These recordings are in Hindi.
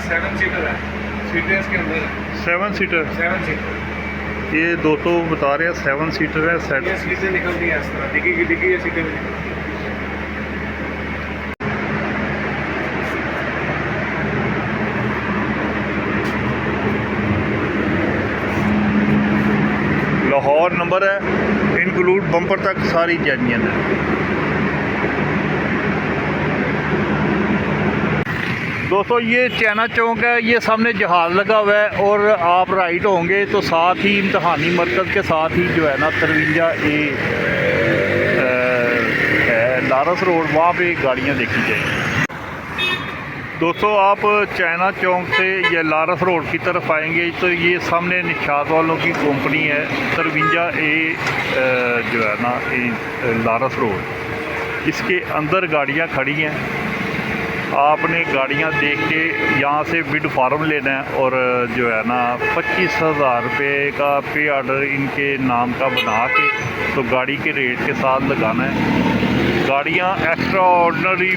7 सीटर है, सीटर्स के अंदर है। 7 सीटर। 7 सीटर। ये दोस्तों बता रहे हैं 7 सीटर है। ये सीटें निकलती हैं इस तरह, डिग्गी की डिग्गी, ये सीटें भी निकलती हैं। लाहौर नंबर है, इंक्लूड बम्पर तक सारी जेन्युइन है। दोस्तों ये चैना चौक है, ये सामने जहाज़ लगा हुआ है और आप राइट होंगे तो साथ ही इम्तहानी मरकज़ के साथ ही जो है ना 53A है लारस रोड, वहाँ पे गाड़ियाँ देखी जाएंगी। दोस्तों आप चाइना चौक से या लारस रोड की तरफ आएंगे तो ये सामने निशात वालों की कंपनी है 53A जो है ना लारस रोड, इसके अंदर गाड़ियाँ खड़ी हैं। आपने गाड़ियाँ देख के यहाँ से बिड फार्म लेना है और जो है ना 25,000 रुपये का पे ऑर्डर इनके नाम का बना के तो गाड़ी के रेट के साथ लगाना है। गाड़ियाँ एक्स्ट्रा ऑर्डनरी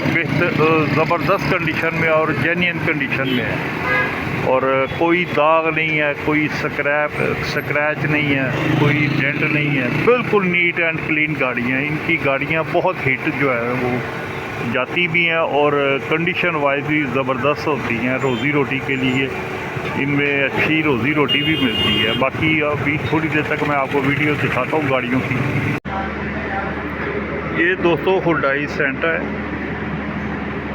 ज़बरदस्त कंडीशन में और जेन्युइन कंडीशन में है और कोई दाग नहीं है, कोई स्क्रैच नहीं है, कोई डेंट नहीं है, बिल्कुल नीट एंड क्लीन गाड़ियाँ। इनकी गाड़ियाँ बहुत हिट जो है वो जाती भी हैं और कंडीशन वाइज भी ज़बरदस्त होती हैं। रोज़ी रोटी के लिए इनमें अच्छी रोज़ी रोटी भी मिलती है। बाकी अभी थोड़ी देर तक मैं आपको वीडियो दिखाता हूँ गाड़ियों की। ये दोस्तों हुंडई सेंटा है,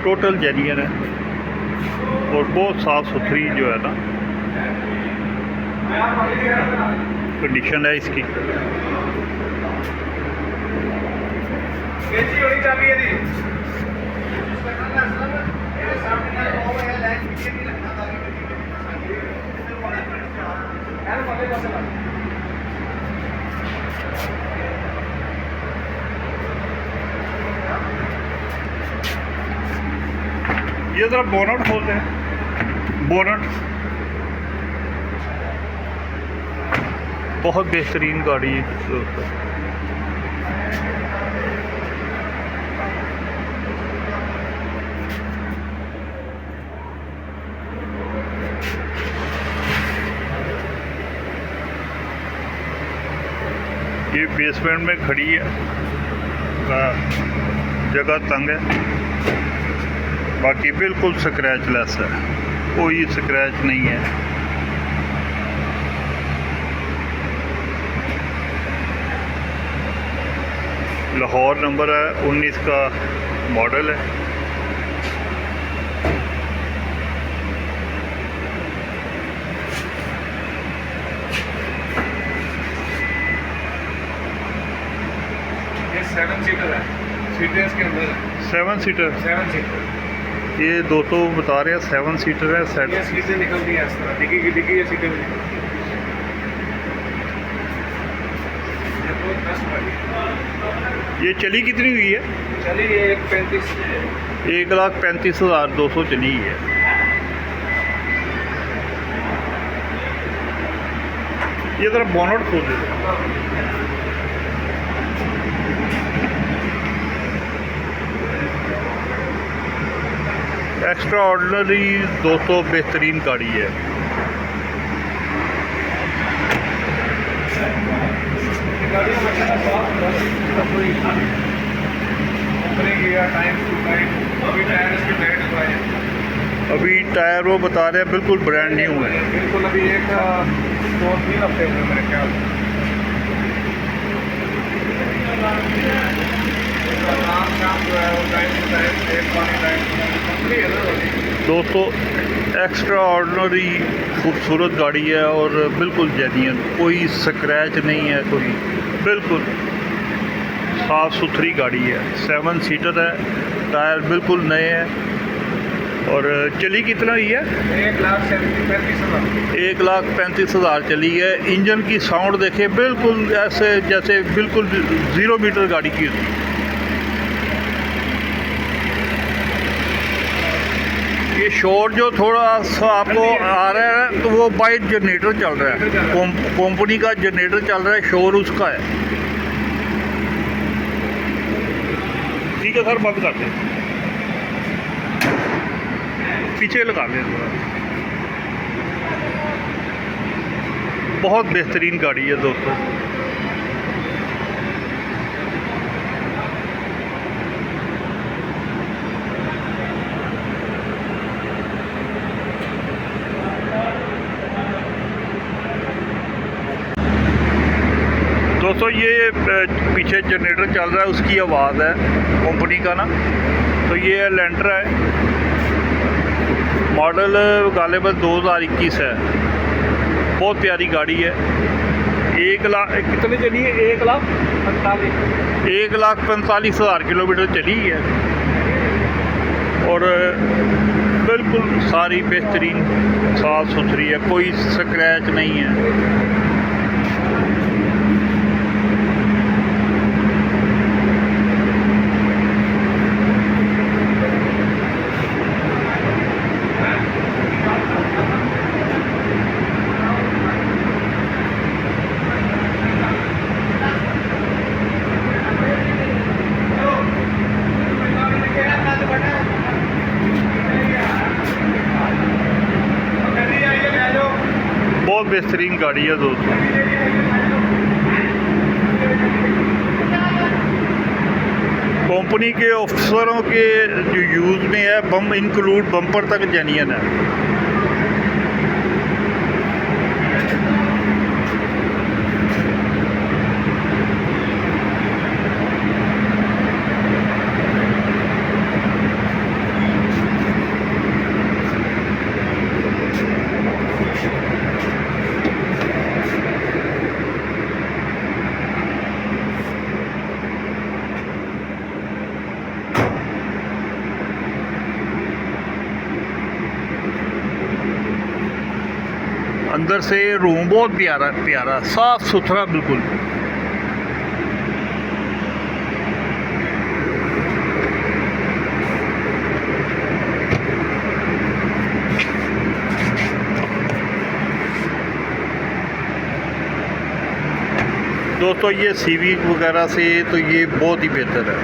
टोटल जेन्युइन है और बहुत साफ़ सुथरी जो है ना कंडीशन है इसकी। ये ज़रा बोनट खोलते हैं, बोनट बहुत बेहतरीन गाड़ी है। ये बेसमेंट में खड़ी है, जगह तंग है, बाकी बिल्कुल स्क्रैच लेस है, कोई स्क्रैच नहीं है। लाहौर नंबर है, 19 का मॉडल है। ये 7 सीटर है, सीटर्स के अंदर है। 7 सीटर। 7 सीटर। ये दोस्तों बता रहे हैं 7 सीटर है। ये सीटें निकलती हैं इस तरह, डिग्गी की डिग्गी, ये सीटें भी निकलती हैं। ये चली कितनी हुई है? चलिए ये 1,35,000 1,35,200 चली है। ये ज़रा बोनट खोल दे। एक्स्ट्रा ऑर्डिनरी दोस्तों बेहतरीन गाड़ी है। अभी टायर वो बता रहे हैं बिल्कुल ब्रांड न्यू है। बिल्कुल अभी 1-2-3 हफ्ते हुए मेरे ख्याल से। दोस्तों एक्स्ट्रा ऑर्डिनरी खूबसूरत गाड़ी है और बिल्कुल जेन्युइन, कोई स्क्रैच नहीं है, कोई बिल्कुल साफ़ सुथरी गाड़ी है। 7 सीटर है, टायर बिल्कुल नए हैं और चली कितना ही है? 1,35,000 चली है। इंजन की साउंड देखे बिल्कुल ऐसे जैसे बिल्कुल 0 मीटर गाड़ी की होती है। ये शोर जो थोड़ा सा आपको आ रहा है तो वो बाइट जनरेटर चल रहा है, कंपनी का जनरेटर चल रहा है, शोर उसका है। ठीक है सर, बंद करते हैं। पीछे लगा लें थोड़ा। बहुत बेहतरीन गाड़ी है दोस्तों। दोस्तों ये पीछे जनरेटर चल रहा है, उसकी आवाज़ है कंपनी का ना। तो ये एलेंट्रा है, मॉडल गालिबन 2021 है। बहुत प्यारी गाड़ी है। 1 लाख कितने चली है? 1,45,000 किलोमीटर चली है और बिल्कुल सारी बेहतरीन साफ़ सुथरी है, कोई स्क्रैच नहीं है। बहुत बेहतरीन गाड़ी है दोस्तों। कंपनी के अफसरों के जो यूज़ में है, बम इंक्लूड बम्पर तक जेन्युइन है। अंदर से रूम बहुत प्यारा साफ़ सुथरा बिल्कुल। दोस्तों ये सीविक वगैरह से तो ये बहुत ही बेहतर है।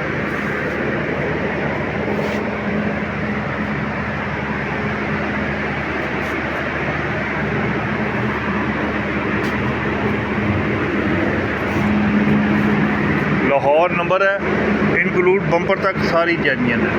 लाहौर नंबर है, इंक्लूड बम्पर तक सारी जेन्युइन है।